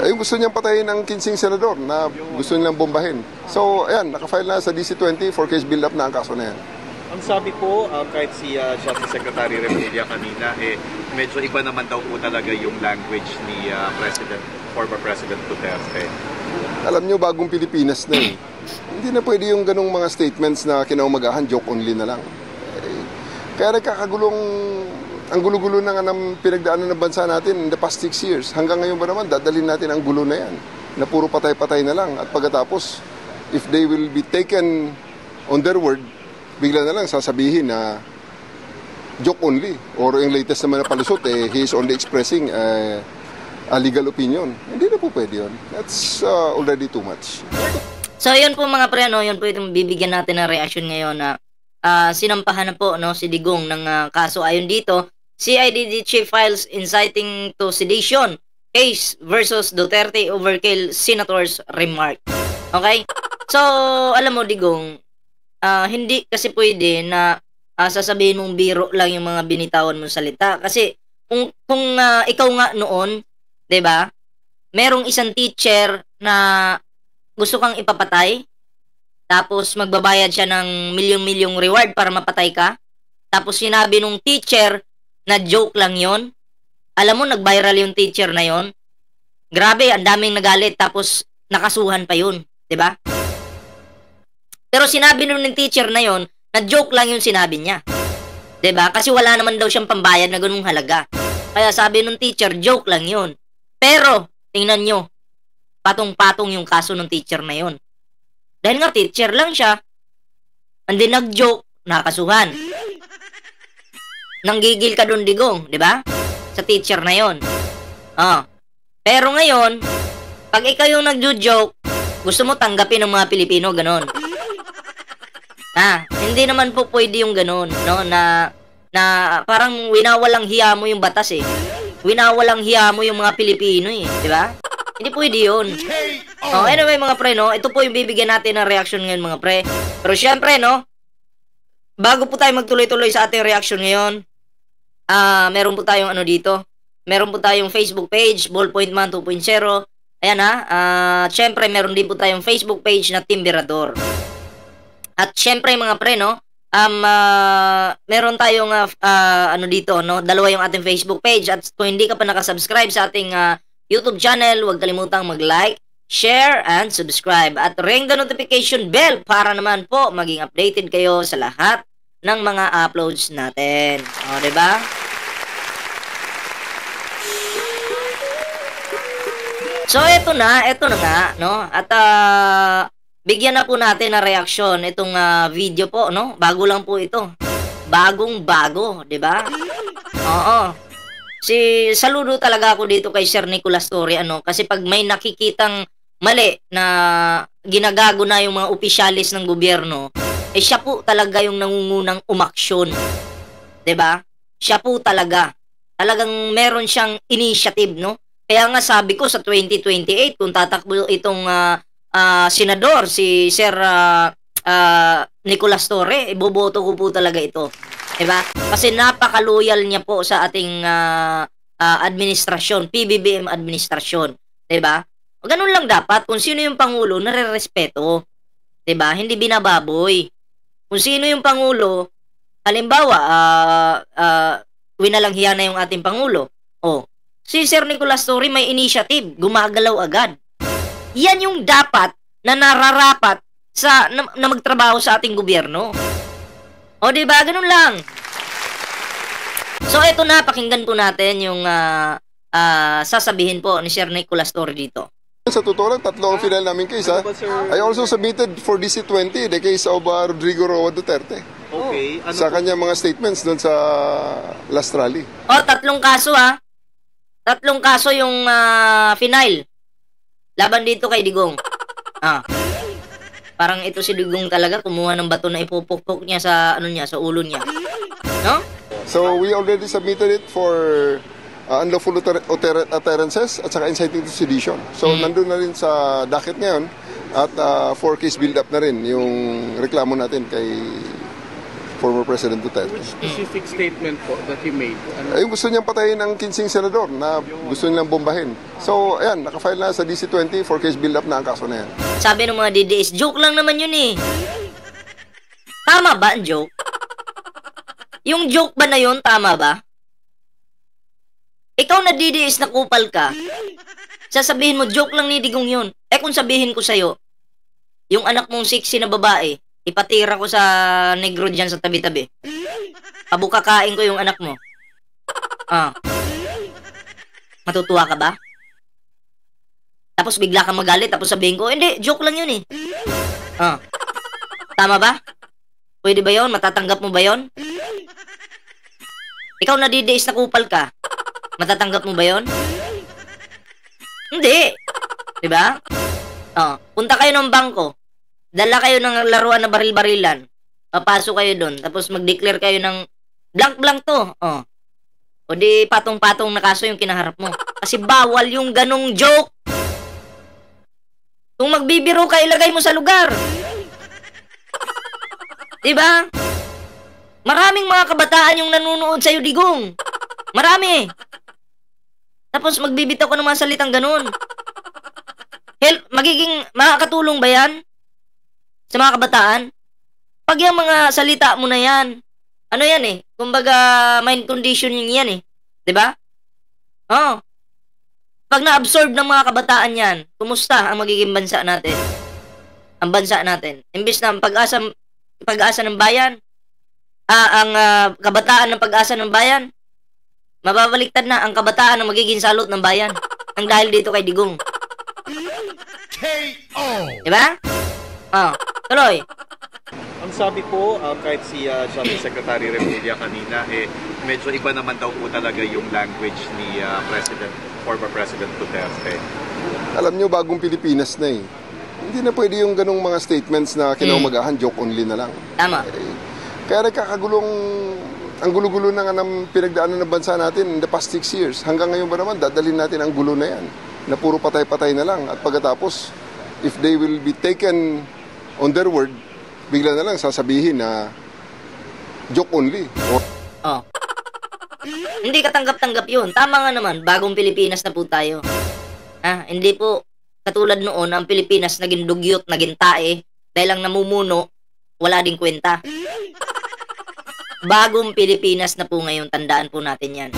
Yung gusto niyang patayin ng 15 senador na gusto nilang bombahin. So, ayan, nakafile na sa DC-20 for case build-up na ang kaso na yan. Ang sabi po, kahit si Justice Secretary Remulla kanina, medyo iba naman daw po talaga yung language ni former President Duterte. Alam niyo, bagong Pilipinas na eh. Hindi na pwede yung ganong mga statements na kinaumagahan, joke only na lang. Kaya nagkakagulong, ang gulo-gulo na nga ng pinagdaanan ng bansa natin in the past 6 years. Hanggang ngayon ba naman, dadalhin natin ang gulo na yan. Na puro patay-patay na lang. At pagkatapos, if they will be taken on their word, bigla na lang sasabihin na joke only. Or yung latest naman na palusot, he is only expressing a legal opinion. Hindi na po pwede yun. That's already too much. So, yun po mga pre, no? Yun po itong bibigyan natin ng reaction ngayon na sinampahan na po si Digong ng kaso. Ayon dito, CIDG Chief files inciting to sedition case versus Duterte overkill senators remark. Okay? So, alam mo Digong, hindi kasi pwede na sasabihin mong biro lang yung mga binitawan mong salita. Kasi kung ikaw nga noon, 'di ba? Merong isang teacher na gusto kang ipapatay, tapos magbabayad siya ng milyong-milyong reward para mapatay ka. Tapos sinabi nung teacher na joke lang yon. Alam mo, nag-viral yung teacher na yon. Grabe, ang daming nagalit. Tapos nakasuhan pa yun. 'Di ba? Pero sinabi nung teacher na yon na joke lang yung sinabi niya. 'Di ba? Kasi wala naman daw siyang pambayad na ganung halaga. Kaya sabi nung teacher, joke lang yon. Pero, tingnan nyo, patong-patong yung kaso ng teacher na yon. Dahil nga teacher lang siya, hindi nag-joke, nakasuhan. Nanggigil ka dun Digong, di ba? Sa teacher na yon. Pero ngayon, pag ikaw yung nag-joke, gusto mo tanggapin ng mga Pilipino, ganon. Hindi naman po pwede yung ganon, no? Na parang winawalang hiya mo yung batas eh. Winawalang hiya mo yung mga Pilipino eh, di ba? Hindi pwede yun. Anyway mga pre, no? Ito po yung bibigyan natin ng reaction ngayon mga pre. Pero syempre, no? Bago po tayo magtuloy-tuloy sa ating reaction ngayon, meron po tayong dito. Meron po tayong Facebook page, Ballpoint Man 2.0. Ayan syempre meron din po tayong Facebook page na Timberador. At syempre mga pre, no? Meron tayong dito, no? Dalawa yung ating Facebook page. At kung hindi ka pa nakasubscribe sa ating YouTube channel, huwag kalimutang mag-like, share, and subscribe. At ring the notification bell para naman po maging updated kayo sa lahat ng mga uploads natin. Diba? So, eto na nga, no? At, bigyan na po natin ng reaksyon itong video po, no? Bago lang po ito. Bagong-bago, 'di ba? Oo. Saludo talaga ako dito kay Sir Nicolas Torre, kasi pag may nakikitang mali na ginagago na yung mga opisyalis ng gobyerno, siya po talaga yung nangungunang umaksyon. 'Di ba? Siya po talaga. Talagang meron siyang initiative, no? Kaya nga sabi ko sa 2028 kung tatakbo itong senador, si Sir Nicolas Torre, iboboto ko po talaga ito. Diba? Kasi napaka-loyal niya po sa ating administrasyon, PBBM administrasyon. Diba? O ganun lang dapat, kung sino yung Pangulo, nare-respeto. Diba? Hindi binababoy. Kung sino yung Pangulo, halimbawa, winalanghiya na yung ating Pangulo. Si Sir Nicolas Torre may initiative, gumagalaw agad. Yan yung dapat na nararapat na magtrabaho sa ating gobyerno. Diba? Ganun lang. So, eto na. Pakinggan po natin yung sasabihin po ni Sir Nicolas Torre dito. Sa totoo lang, tatlo ang final namin case, I also submitted for DC-20 the case of Rodrigo Roa Duterte. Okay. Sa kanya mga statements doon sa last rally. Tatlong kaso, Tatlong kaso yung final. Laban dito kay Digong. Parang ito si Digong talaga, kumuha ng bato na ipupukpok niya sa sa ulo niya. No? So we already submitted it for unlawful utterances at saka inciting to sedition. So nandun na rin sa docket ngayon at 4 case build up na rin yung reklamo natin kay former President Duterte. Which specific statement po that he made? Ay, gusto niyang patayin ang 15 senador na gusto nilang bombahin. So, ayan, nakafile na sa DC-20 for case build-up na ang kaso na yan. Sabi ng mga DDS, joke lang naman yun eh. Tama ba ang joke? Yung joke ba na yun, tama ba? Ikaw na DDS na kupal ka, sasabihin mo, joke lang ni Digong yun. Eh kung sabihin ko sa'yo, yung anak mong sexy na babae, ipatira ko sa negro dyan sa tabi-tabi. Pabukakain ko yung anak mo. Matutuwa ka ba? Tapos bigla kang magalit, tapos sabihin ko, hindi, joke lang yun eh. Tama ba? Pwede ba yun? Matatanggap mo ba yun? Ikaw na DDS na kupal ka, matatanggap mo ba yun? Hindi. Diba? Punta kayo ng bangko. Dala kayo ng laruan na baril-barilan. Papasok kayo doon. Tapos mag-declare kayo ng blank-blank to. O di patong-patong na kaso yung kinaharap mo. Kasi bawal yung ganong joke. Kung magbibiro ka, ilagay mo sa lugar. Diba? Maraming mga kabataan yung nanunood sa'yo, Digong. Marami. Tapos magbibitaw ka ng mga salitang ganun. Makakatulong ba yan? Sa mga kabataan? Pag yung mga salita mo na yan, ano yan eh? Kumbaga, mind conditioning yan eh. Diba? Pag na-absorb ng mga kabataan yan, kumusta ang magiging bansa natin? Ang bansa natin. Imbis na ang pag-asa ng bayan, ang kabataan ng pag-asa ng bayan, mababaliktad na ang kabataan na magiging salot ng bayan. Ang dahil dito kay Digong. KO! Diba? Tuloy. Ang sabi po, kahit si Justice Secretary Remulla kanina, medyo iba naman daw po talaga yung language ni former President Duterte. Alam niyo, bagong Pilipinas na eh. Hindi na pwede yung ganong mga statements na kinaumagahan, joke only na lang. Tama. Kaya nagkakagulong, ang gulo-gulo na nga ng pinagdaanan ng bansa natin in the past 6 years. Hanggang ngayon ba naman, dadalhin natin ang gulo na yan, na puro patay-patay na lang. At pagkatapos, if they will be taken on their word, bigla na lang sasabihin na joke only. Hindi katanggap-tanggap yun. Tama nga naman, bagong Pilipinas na po tayo. Hindi po katulad noon, ang Pilipinas naging dugyot, naging tae, dahil lang namumuno, wala ding kwenta. Bagong Pilipinas na po ngayon, tandaan po natin yan.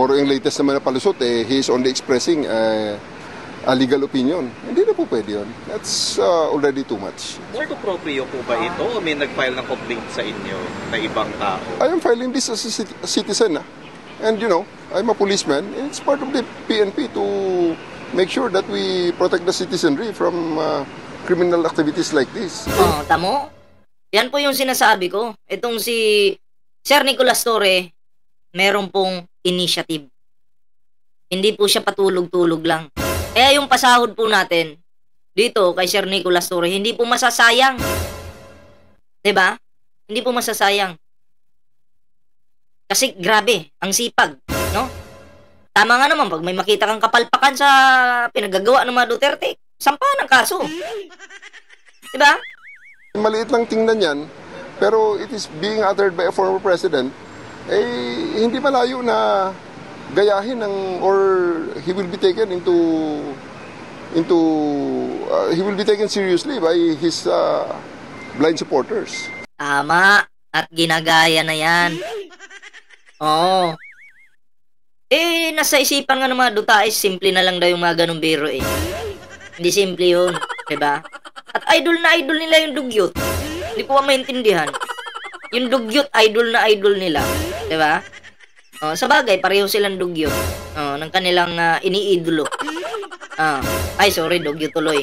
Or yung latest naman na palusot, he is only expressing a legal opinion. Hindi na po pwede yun. That's already too much. More to proprio po ba ito o may nag-file ng complaint sa inyo na ibang tao? I am filing this as a citizen. And you know, I'm a policeman. It's part of the PNP to make sure that we protect the citizenry from criminal activities like this. Tamo? Yan po yung sinasabi ko. Itong si Sir Nicolas Torre, meron pong initiative. Hindi po siya patulog-tulog lang. Kaya yung pasahod po natin dito kay Sir Nicolas Torre, hindi po masasayang. 'Di ba? Hindi po masasayang. Kasi grabe, ang sipag, no? Tama nga naman, pag may makita kang kapalpakan sa pinagagawa ng mga Duterte, sampahan ang kaso. 'Di ba? Maliit lang tingnan yan, pero it is being uttered by a former president, hindi malayo na gayahin or he will be taken he will be taken seriously by his blind supporters. Tama, at ginagaya na yan. Nasa isipan nga ng mga Duterte, simple na lang daw yung mga ganong biro eh. Hindi simple yun, diba? At idol na idol nila yung dugyot. Hindi ko maintindihan. Yung dugyot, idol na idol nila. Diba? Sa bagay, pareho silang dugyot. Ng kanilang iniidolo. Sorry, dugyot tuloy.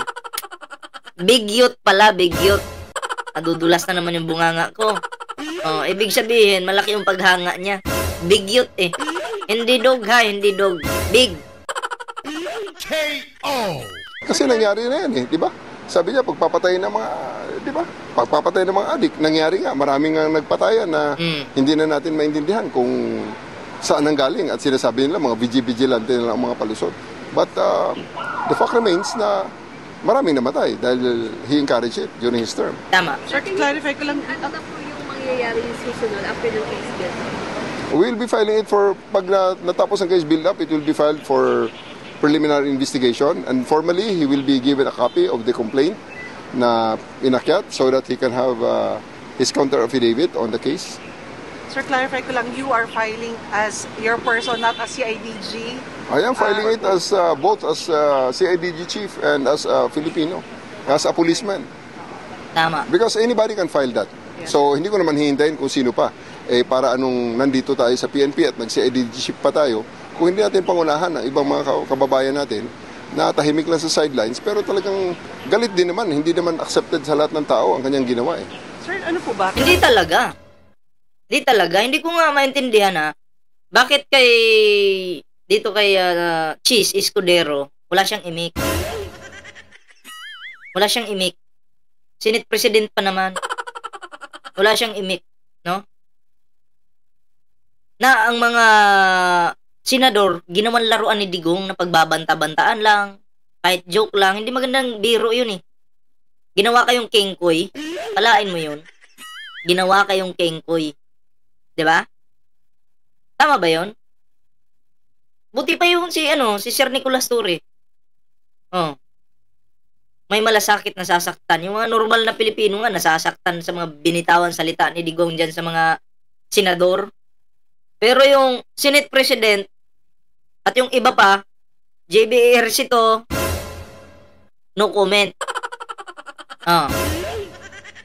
Bigyot pala, bigyot. Nadudulas na naman yung bunganga ko. Ibig sabihin, malaki yung paghanga niya. Bigyot eh. Hindi dog ha, hindi dog. Big. KO! Kasi nangyari na yan eh, di ba? Sabi niya, pagpapatay ng mga, di ba? Pagpapatay ng mga adik, nangyari nga. Maraming nga nagpatayan na hindi na natin maintindihan kung saan ang galing. At sinasabi nila, mga vigilante nila ang mga palusot. But the fact remains na maraming namatay dahil he encouraged it during his term. Tama. Sir, clarify ko lang. Ano na po yung mga mangyayari yung susunod after the case build? We'll be filing it for, pag natapos ang case build-up, it will be filed for preliminary investigation, and formally, he will be given a copy of the complaint na inakyat so that he can have his counter affidavit on the case. Sir, clarify ko lang, you are filing as your person, not as CIDG? I am filing it as both as CIDG chief and as a Filipino, as a policeman. Tama. Because anybody can file that. So, hindi ko naman hihintayin kung sino pa. Para anong nandito tayo sa PNP at nag-CIDG chief pa tayo, kung hindi natin pangunahan ang ibang mga kababayan natin na tahimik lang sa sidelines, pero talagang galit din naman, hindi naman accepted sa lahat ng tao ang kanyang ginawa eh. Sir, ano po ba? Hindi talaga. Hindi talaga. Hindi ko nga maintindihan bakit dito kay Cheese Escudero, wala siyang imik. Wala siyang imik. Senate President pa naman. Wala siyang imik, no? Na ang mga senador, ginawang laruan ni Digong na pagbabanta-bantaan lang, kahit joke lang, hindi magandang biro yun eh. Ginawa kayong kengkoy, palain mo yun. Ginawa kayong kengkoy. 'Di ba? Tama ba 'yon? Buti pa yung si Sir Nicolas Torre. Oh. May malasakit na sasaktan. Yung mga normal na Pilipino nga nasasaktan sa mga binitawan salita ni Digong diyan sa mga senador. Pero yung Senate President at yung iba pa, JB Ejercito, no comment.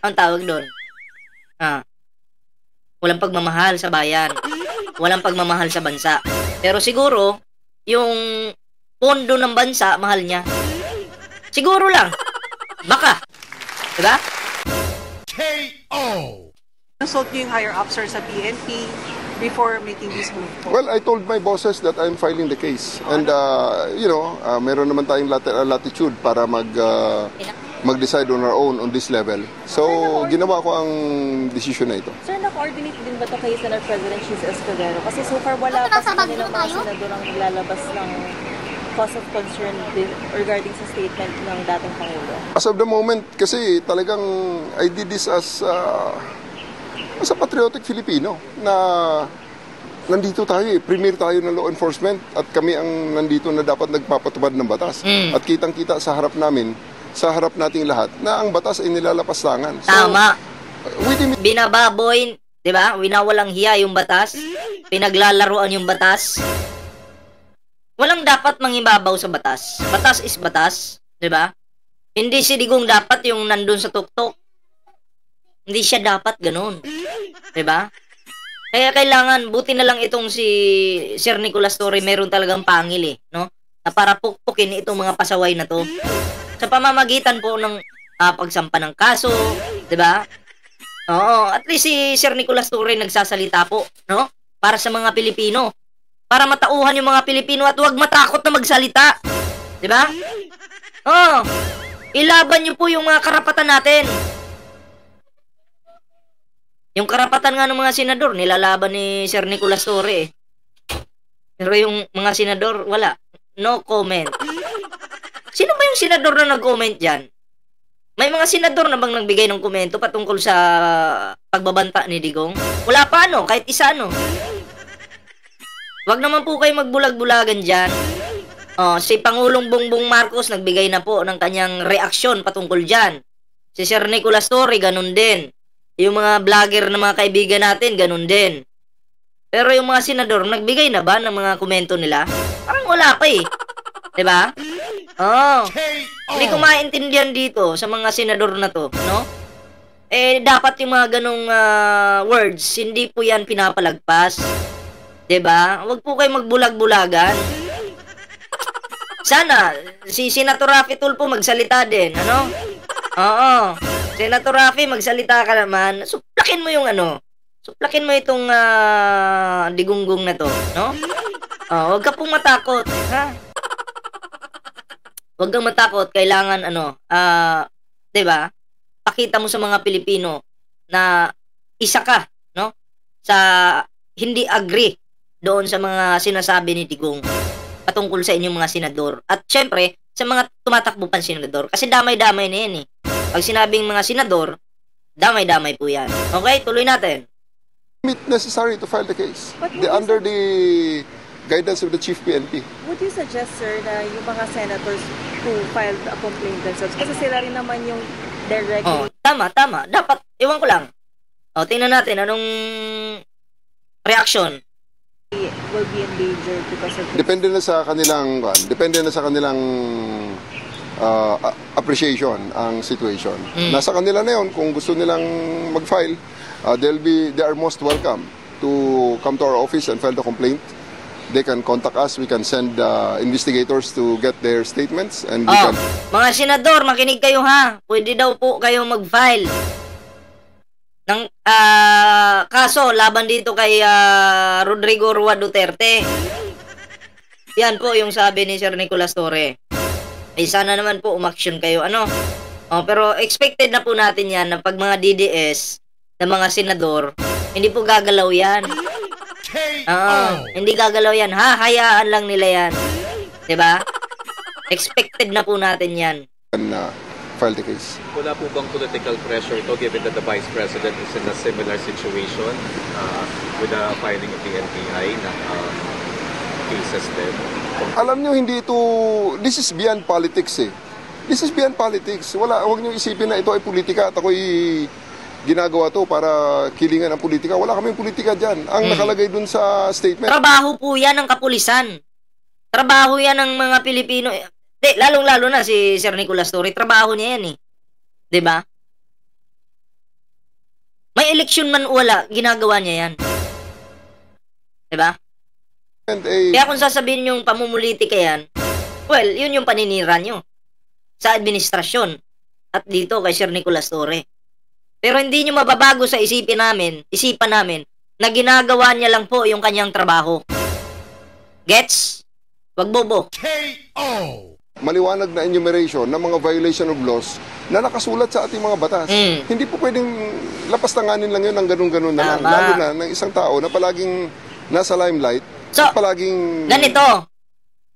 Ang tawag doon. Walang pagmamahal sa bayan. Walang pagmamahal sa bansa. Pero siguro, yung pondo ng bansa, mahal niya. Siguro lang. Baka. Diba? Consult niyo yung higher officer sa PNP before making this move po? Well, I told my bosses that I'm filing the case. And, meron naman tayong latitude para mag-decide on our own on this level. So, ginawa ko ang decision na ito. Sir, na-coordinate din ba ito kay Senate President Cheese Escudero? Kasi so far wala pa sa kanilang mga senador ang naglalabas ng cause of concern regarding sa statement ng dating Pangulo. As of the moment, kasi talagang I did this as a patriotic Filipino na nandito tayo premier tayo ng law enforcement at kami ang nandito na dapat nagpapatupad ng batas. At kitang-kita sa harap nating lahat na ang batas ay nilalapastangan. So, tama. Binababoy, 'di ba? Winawalang hiya yung batas. Pinaglalaruan yung batas. Walang dapat mangibabaw sa batas. Batas is batas, 'di ba? Hindi si Digong dapat yung nandun sa tuktok. Hindi siya dapat ganun. 'Di ba? Kaya kailangan buti na lang itong si Sir Nicolas Torre meron talagang pangil no? Na para pukpukin itong mga pasaway na 'to. Sa pamamagitan po ng pagsampa ng kaso, 'di ba? Oo, at least si Sir Nicolas Torre nagsasalita po, no? Para sa mga Pilipino. Para matauhan yung mga Pilipino at huwag matakot na magsalita. 'Di ba? Oh, ilaban niyo po yung mga karapatan natin. Yung karapatan nga ng mga senador nilalaban ni Sir Nicolas Torre. Pero yung mga senador wala, no comment. Sino ba yung senador na nag-comment diyan? May mga senador na bang nagbigay ng komento patungkol sa pagbabanta ni Digong? Wala pa kahit isa Wag naman po kayo magbulag-bulagan dyan. Si Pangulong Bongbong Marcos nagbigay na po ng kanyang reaksyon patungkol dyan. Si Sir Nicolas Torre, ganun din. Yung mga vlogger na mga kaibigan natin, ganun din. Pero yung mga senador, nagbigay na ba ng mga komento nila? Parang wala pa Diba? Hindi ko maintindihan dito sa mga senador na to, no? Dapat yung mga ganong words, hindi po yan pinapalagpas. 'Di ba? Huwag po kayo magbulag-bulagan. Sana si Senator Raffy Tulfo magsalita din, ano? Oo. Senator Raffy, magsalita ka naman. Suplakin mo yung Suplakin mo itong digunggong na to, no? Huwag ka pong matakot, ha? Huwag kang matakot, kailangan 'di ba? Pakita mo sa mga Pilipino na isa ka, no? Sa hindi agree doon sa mga sinasabi ni Digong patungkol sa inyong mga senador. At syempre, sa mga tumatakbo pang senador. Kasi damay-damay na yan Pag sinabing mga senador, damay-damay po yan. Okay, tuloy natin. It necessary to file the case. But Under the guidance of the Chief PNP. Would you suggest, sir, na yung mga senators who filed a complaint themselves, kasi sila rin naman yung directly... Tama. Dapat, iwan ko lang. Tingnan natin, anong reaction? will be endangered because of this. Depende na sa kanilang appreciation ang situation. Nasa kanila na 'yon kung gusto nilang mag-file. They are most welcome to come to our office and file the complaint. They can contact us. We can send investigators to get their statements and we can... Mga senador, makinig kayo ha. Pwede daw po kayo mag-file ng kaso laban dito kay Rodrigo Rua Duterte. Yan po yung sabi ni Sir Nicolas Torre. Sana naman po umaksyon kayo. Pero expected na po natin yan na pag mga DDS na mga senador, hindi po gagalaw yan. Hindi gagalaw yan. Hayaan lang nila yan. Diba? Expected na po natin yan. File the case. Wala po bang political pressure ito given that the Vice President is in a similar situation with the filing of the NBI na cases din? Alam nyo, hindi ito... This is beyond politics eh. This is beyond politics. Huwag nyo isipin na ito ay politika at ako'y ginagawa to para kilingan ang politika. Wala kaming politika dyan. Ang nakalagay dun sa statement. Trabaho po yan ng kapulisan. Trabaho yan ng mga Pilipino. Lalong-lalo na si Sir Nicolas Torre, trabaho niya yan eh. 'Di ba? May eleksyon man wala, ginagawa niya yan. 'Di ba? Kaya kung sasabihin yung pamumulitika yan, well, yun yung paninira nyo sa administrasyon at dito kay Sir Nicolas Torre. Pero hindi nyo mababago sa isipan namin na ginagawa niya lang po yung kanyang trabaho. Gets? Wag bobo. K.O. Maliwanag na enumeration ng mga violation of laws na nakasulat sa ating mga batas. Hindi po pwedeng lapastanganin lang yun ng ganun-ganun na lang. Lalo na ng isang tao na palaging nasa limelight. So, palaging... ganito,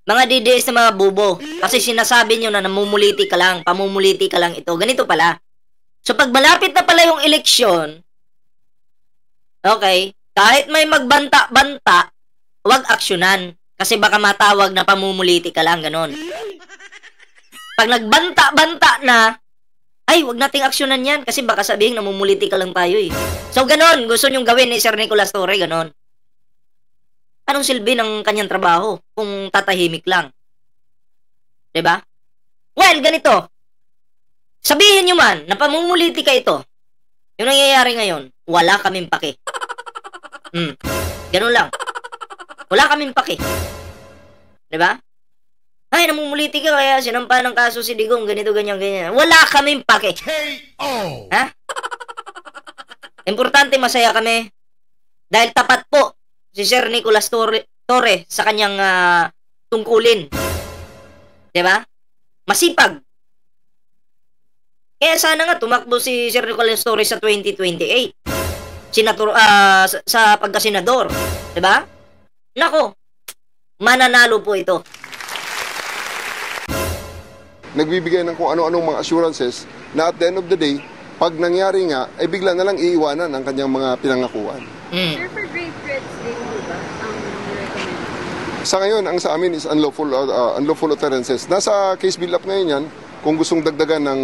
mga DDS na mga bubo, kasi sinasabi nyo na namumuliti ka lang, pamumuliti ka lang ito. Ganito pala. So, pag malapit na pala yung eleksyon, okay, kahit may magbanta-banta, huwag aksyonan. Kasi baka matawag na pamumuliti ka lang, ganon. Pag nagbanta-banta na, ay, wag nating aksyonan yan kasi baka sabihin namumuliti ka lang tayo eh. So, ganon, gusto nyong gawin ni Sir Nicolas Torre, ganon. Anong silbi ng kanyang trabaho kung tatahimik lang? 'Di ba? Well, ganito. Sabihin nyo man na pamumuliti ka ito. Yung nangyayari ngayon, wala kaming pake. Ganun lang. Wala kaming pake. 'Di ba? Ay, namumuliti ka kaya sinampa ng kaso si Digong, ganito, ganyan. Wala kaming pake. K.O. Ha? Importante masaya kami. Dahil tapat po si Sir Nicolas Torre sa kanyang tungkulin. Diba? Masipag. Kaya sana nga tumakbo si Sir Nicolas Torre sa 2028. Sa pagkasenador. Diba? Nako, mananalo po ito. Nagbibigay ng kung ano-anong mga assurances na at the end of the day, pag nangyari nga, ay bigla na lang iiwanan ang kanyang mga pinangakuan. Sir, for grave threats din po ba ang recommend? Sa ngayon, ang sa amin is unlawful utterances. Nasa case build-up ngayon yan, kung gustong dagdagan ng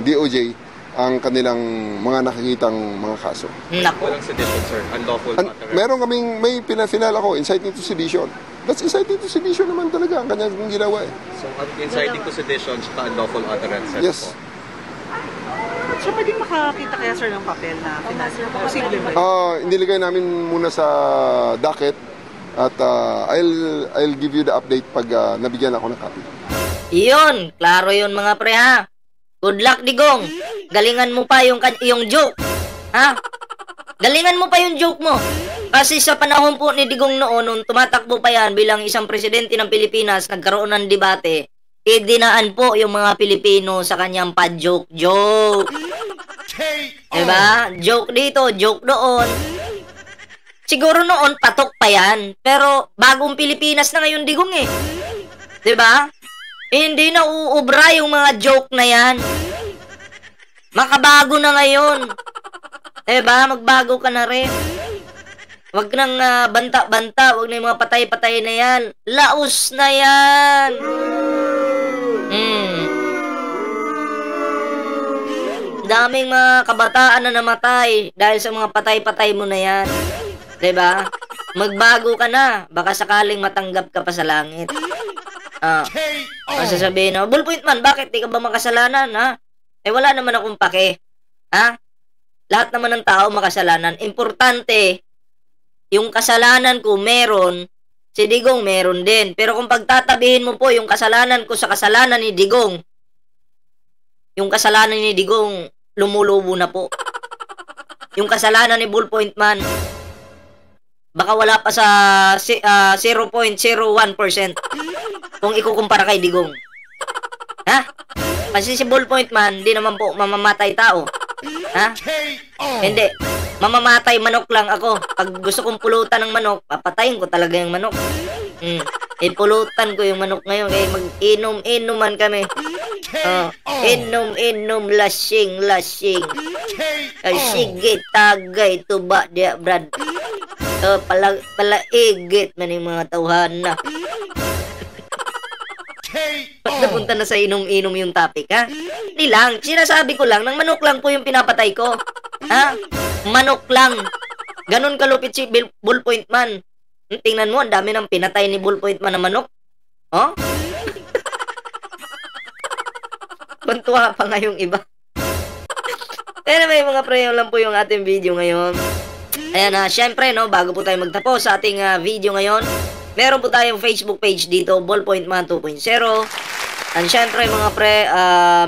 DOJ ang kanilang mga nakikitang mga kaso. Nako. Walang sedition, sir. Unlawful utterance. Meron kaming, may final ako, inciting to sedition. That's inciting to sedition naman talaga ang kanyang ginawa eh. So, inciting to sedition at unlawful utterances Yes. po. So, pwedeng makakita kaya, sir, ng papel na posible ba? Inilagay namin muna sa docket at I'll give you the update pag nabigyan ako ng copy. Iyon, klaro yun mga pre ha. Good luck, Digong. Galingan mo pa yung joke. Ha? Galingan mo pa yung joke mo. Kasi sa panahon po ni Digong noon, nung tumatakbo pa yan bilang isang presidente ng Pilipinas, nagkaroon ng debate, dinaan po yung mga Pilipino sa kanyang pa-joke. Diba? Joke dito, joke doon. Siguro noon, patok pa yan. Pero bagong Pilipinas na ngayon, Digong eh. Diba? Hindi na uubra yung mga joke na yan. Makabago na ngayon. Diba? Magbago ka na rin. Wag nang banta-banta, wag na yung mga patay-patay na yan. Laos na yan. Daming mga kabataan na namatay dahil sa mga patay-patay mo na yan. Diba? Magbago ka na. Baka sakaling matanggap ka pa sa langit. Sasabihin na, Ballpoint Man, bakit? Di ka ba makasalanan, ha? Eh, wala naman akong pake. Ha? Lahat naman ng tao makasalanan. Importante, yung kasalanan ko meron, si Digong meron din. Pero kung pagtatabihin mo po yung kasalanan ko sa kasalanan ni Digong, yung kasalanan ni Digong, lumulubo na po. Yung kasalanan ni Ballpoint Man, baka wala pa sa 0.01% kung ikukumpara kay Digong. Ha? Kasi si Ballpoint Man, di naman po mamamatay tao. Ha? Hindi. Mamamatay manok lang ako. Pag gusto kong pulutan ng manok, papatayin ko talaga yung manok. Ipulutan ko yung manok ngayon. Kaya mag-inom-inuman kami. Inom-inom, lasing-lasing. Sige, tagay, tuba, diya, brad. Palaigit man yung mga tauhan na. Ba't napunta na sa inom-inom yung topic, ha? Hindi lang. Sinasabi ko lang, ng manok lang po yung pinapatay ko. Ha? Manok lang. Ganon kalupit si Ballpoint Man. Tingnan mo, ang dami ng pinatay ni Ballpoint Man na manok. Oh? Kuntuwa pa nga yung iba. Anyway, mga pre, yun lang po yung ating video ngayon. Ayan na, syempre, no, bago po tayo magtapos sa ating video ngayon, meron po tayong Facebook page dito, Ballpoint Man 2.0. And syempre, mga pre,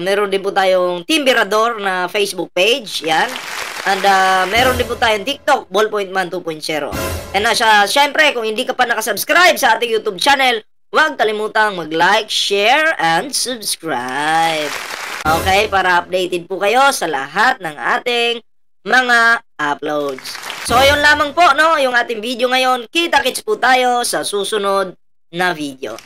meron din po tayong Team Birador na Facebook page. Yan. And meron din po tayong TikTok, Ballpoint Man 2.0. And syempre, kung hindi ka pa nakasubscribe sa ating YouTube channel, huwag kalimutang mag-like, share, and subscribe. Okay, para updated po kayo sa lahat ng ating mga uploads. So, yun lamang po, no, yung ating video ngayon. Kita-kits po tayo sa susunod na video.